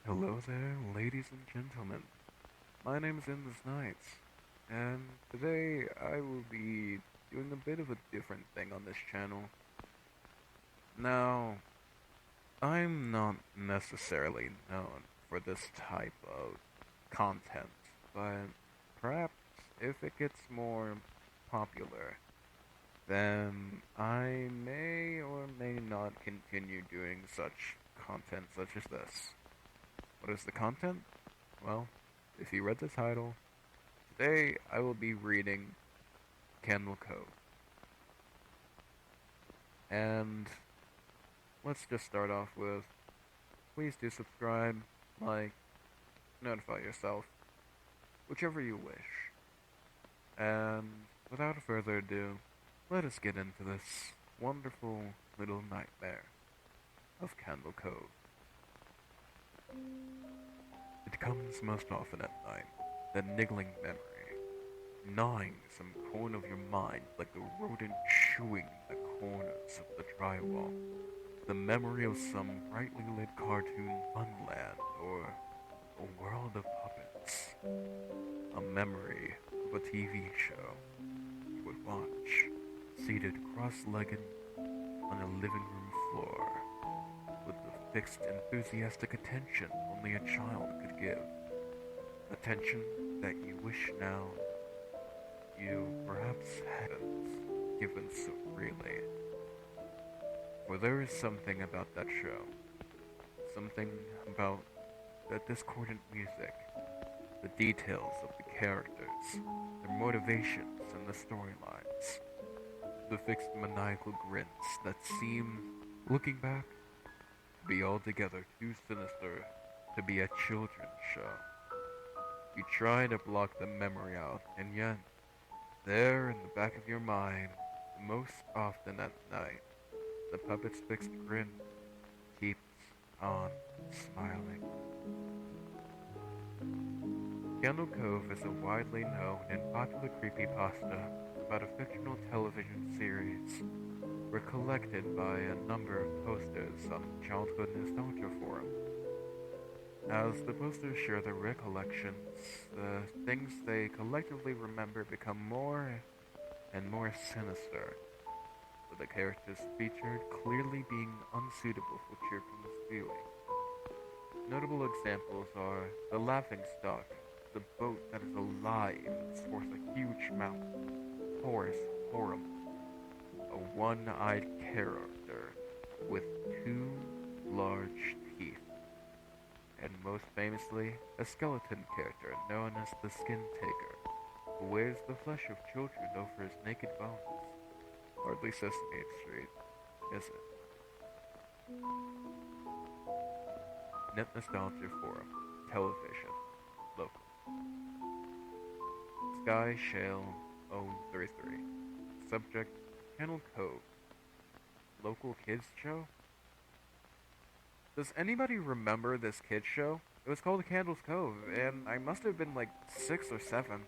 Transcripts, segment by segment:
Hello there, ladies and gentlemen. My name is Endless Nights, and today I will be doing a bit of a different thing on this channel. Now, I'm not necessarily known for this type of content, but perhaps if it gets more popular, then I may or may not continue doing such content such as this. What is the content? Well, if you read the title, today I will be reading Candle Cove. And let's just start off with please do subscribe, like, notify yourself, whichever you wish. And without further ado, let us get into this wonderful little nightmare of Candle Cove. It comes most often at night, that niggling memory, gnawing some corner of your mind like a rodent chewing the corners of the drywall. The memory of some brightly lit cartoon funland or a world of puppets. A memory of a TV show you would watch, seated cross-legged on a living room floor, with the fixed, enthusiastic attention only a child could give. Attention that you wish now you perhaps hadn't given so freely. For there is something about that show, something about the discordant music, the details of the characters, their motivations and the storylines, the fixed maniacal grins that seem, looking back, to be altogether too sinister to be a children's show. You try to block the memory out, and yet, there in the back of your mind, most often at night, the puppet's fixed grin keeps on smiling. Candle Cove is a widely known and popular creepypasta about a fictional television series collected by a number of posters on childhood nostalgia forums. As the posters share their recollections, the things they collectively remember become more and more sinister, with the characters featured clearly being unsuitable for cheerful viewing. Notable examples are the laughing stock, the boat that is alive and sports a huge mouth, Horus Horum, a one-eyed character with two large teeth, and most famously, a skeleton character known as the Skin Taker, who wears the flesh of children over his naked bones. Hardly Sesame Street, is it? Net Nostalgia Forum, Television, Local. Sky Shale 033. Subject, Channel Cove. Local kids show? Does anybody remember this kids show? It was called Candles Cove, and I must have been like 6 or 7.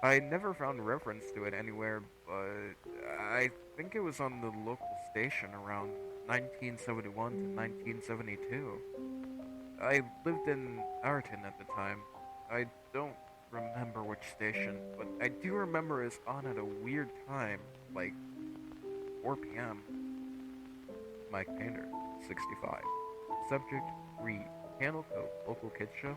I never found reference to it anywhere, but I think it was on the local station around 1971 to 1972. I lived in Ireton at the time. I don't remember which station, but I do remember it's on at a weird time, like 4 p.m. Mike Painter, 65. Subject, read. Candle Cove, local kids show.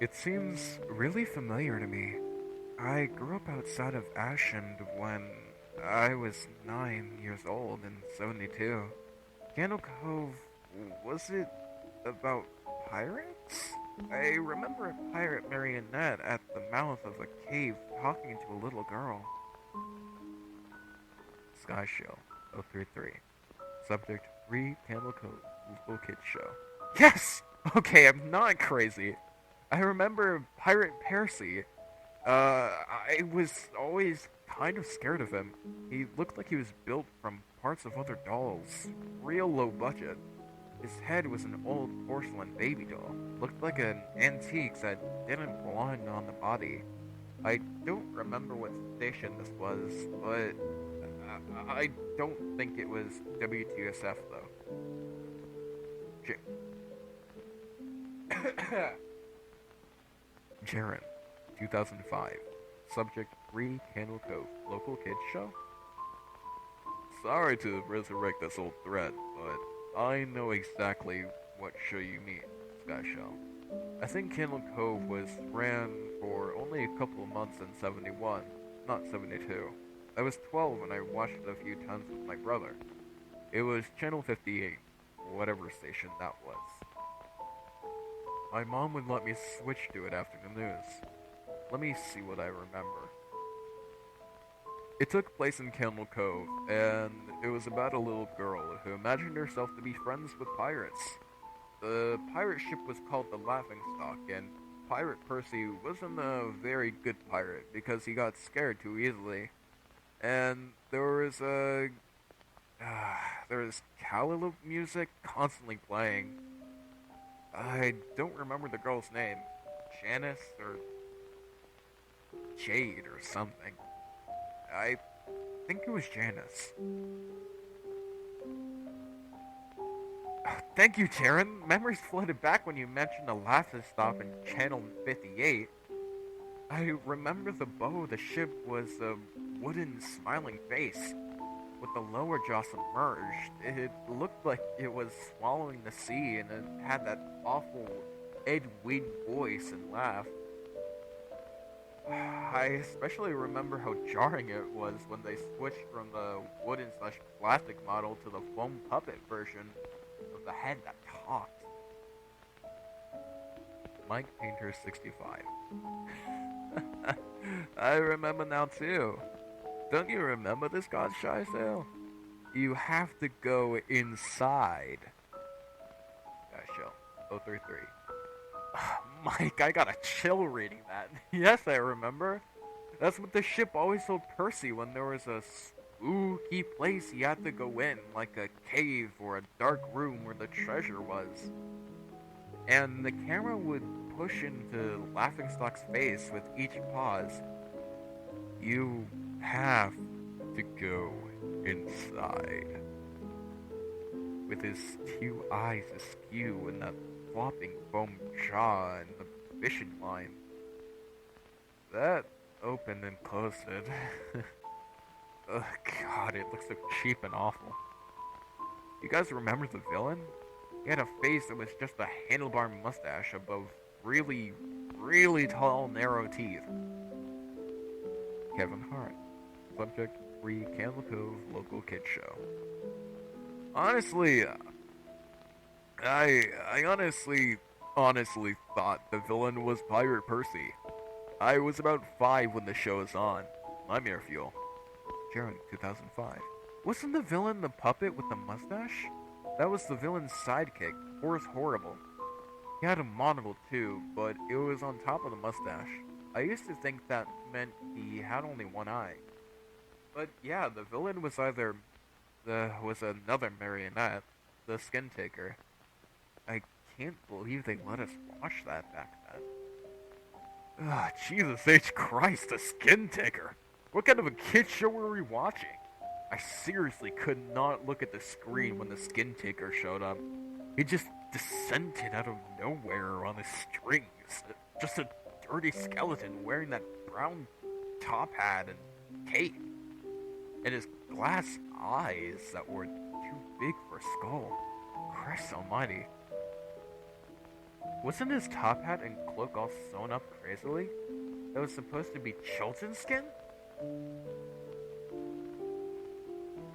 It seems really familiar to me. I grew up outside of Ashland when I was 9 years old in 72. Candle Cove, was it about pirates? I remember a pirate marionette at the mouth of a cave talking to a little girl. Sky Shell 033. Subject, Re Candle Cove, local kids show. Yes! Okay, I'm not crazy. I remember Pirate Percy. I was always kind of scared of him. He looked like he was built from parts of other dolls. Real low budget. His head was an old porcelain baby doll. Looked like an antique that didn't belong on the body. I don't remember what station this was, but I don't think it was WTSF though. J- Jaren, 2005. Subject 3 Candle Cove. Local kids show? Sorry to resurrect this old thread, but I know exactly what show you mean, Sky Show. I think Candle Cove was ran for only a couple of months in 71, not 72. I was 12 when I watched it a few times with my brother. It was Channel 58, whatever station that was. My mom would let me switch to it after the news. Let me see what I remember. It took place in Candle Cove, and it was about a little girl who imagined herself to be friends with pirates. The pirate ship was called the Laughingstock, and Pirate Percy wasn't a very good pirate because he got scared too easily. And there was cowlip music constantly playing. I don't remember the girl's name. Janice or Jade or something. I think it was Janice. Thank you, Taryn. Memories flooded back when you mentioned the Laughing Stop in Channel 58. I remember the bow of the ship was a wooden smiling face with the lower jaw submerged. It looked like it was swallowing the sea, and it had that awful Ed Weed voice and laugh. I especially remember how jarring it was when they switched from the wooden slash plastic model to the foam puppet version of the head that talked. Mike Painter 65. I remember now too. Don't you remember this God's Shy sale? You have to go inside. Show 033. Mike, I got a chill reading that. Yes, I remember. That's what the ship always told Percy when there was a spooky place he had to go in, like a cave or a dark room where the treasure was. And the camera would push into Laughingstock's face with each pause. You have to go inside. With his two eyes askew and that flopping foam jaw and the fishing line. That opened and closed it. Ugh, God, it looks so cheap and awful. You guys remember the villain? He had a face that was just a handlebar mustache above really, really tall, narrow teeth. Kevin Hart. Subject 3 Candle Cove Local Kids Show. Honestly, I honestly thought the villain was Pirate Percy. I was about 5 when the show was on. I'm your fuel. Jaren, 2005. Wasn't the villain the puppet with the mustache? That was the villain's sidekick, Horace Horrible. He had a monocle too, but it was on top of the mustache. I used to think that meant he had only one eye. But yeah, the villain was was another marionette, the Skin Taker. I can't believe they let us watch that back then. Ugh, Jesus H. Christ, the Skin Taker! What kind of a kid show were we watching? I seriously could not look at the screen when the Skin Taker showed up. He just descended out of nowhere on his strings. Just a dirty skeleton wearing that brown top hat and cape. And his glass eyes that were too big for a skull. Christ almighty. Wasn't his top hat and cloak all sewn up crazily? That was supposed to be children's skin?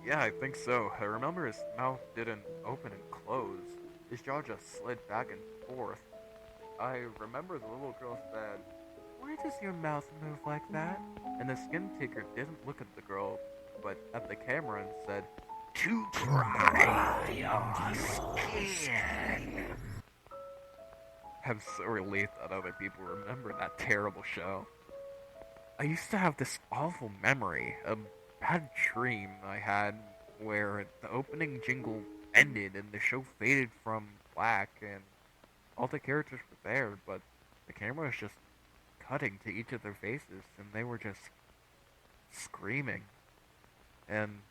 Yeah, I think so. I remember his mouth didn't open and close. His jaw just slid back and forth. I remember the little girl said, "Why does your mouth move like that?" And the Skin Taker didn't look at the girl, but at the camera and said, "To dry your skin." I'm so relieved that other people remember that terrible show. I used to have this awful memory, a bad dream I had where the opening jingle ended and the show faded from black and all the characters were there, but the camera was just cutting to each of their faces and they were just screaming. And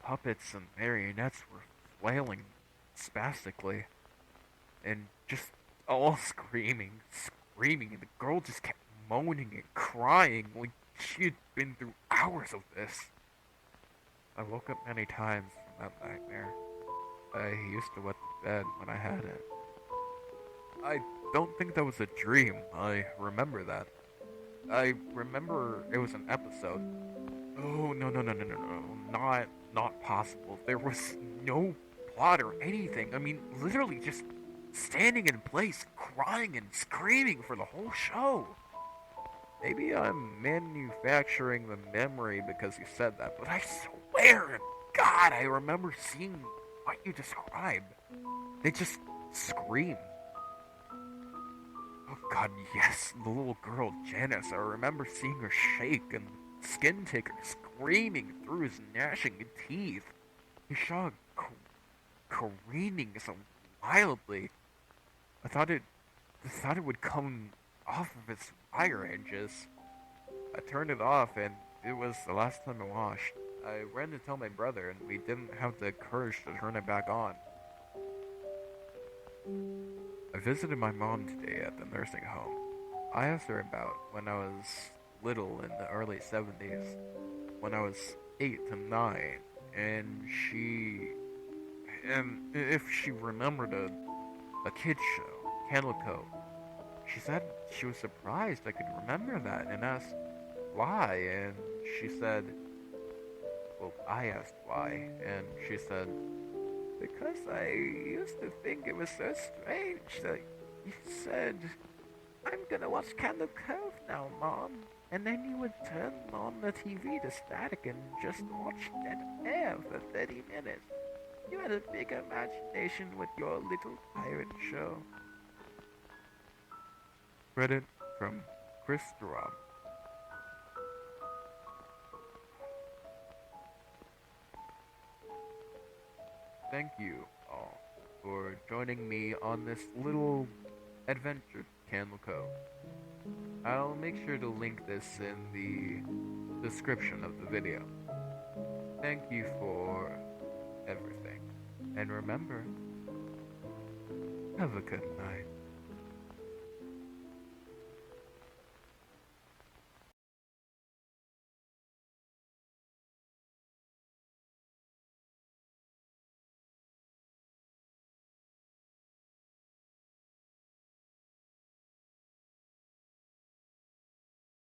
puppets and marionettes were flailing spastically and just all screaming, and the girl just kept moaning and crying like she had been through hours of this. I woke up many times from that nightmare. I used to wet the bed when I had it. I don't think that was a dream. I remember that. I remember it was an episode. Oh, no, not possible. There was no plot or anything. I mean, literally just standing in place, crying and screaming for the whole show. Maybe I'm manufacturing the memory because you said that, but I swear to God, I remember seeing what you described. They just scream. Oh God, yes, the little girl Janice. I remember seeing her shake and Skin Taker screaming through his gnashing teeth. He saw careening so wildly. I thought it would come off of its wire edges. I turned it off, and it was the last time I watched. I ran to tell my brother, and we didn't have the courage to turn it back on. I visited my mom today at the nursing home. I asked her about when I was little in the early 70s, when I was 8 to 9, and if she remembered a kid's show, Candle Cove. She said she was surprised I could remember that and asked why, and she said, well, I asked why, and she said, because I used to think it was so strange that you said, I'm gonna watch Candle Cove now, Mom. And then you would turn on the TV to static and just watch dead air for 30 minutes. You had a big imagination with your little pirate show. Credit from Chris Durham. Thank you all for joining me on this little adventure to Candle Cove. I'll make sure to link this in the description of the video. Thank you for everything. And remember, have a good night.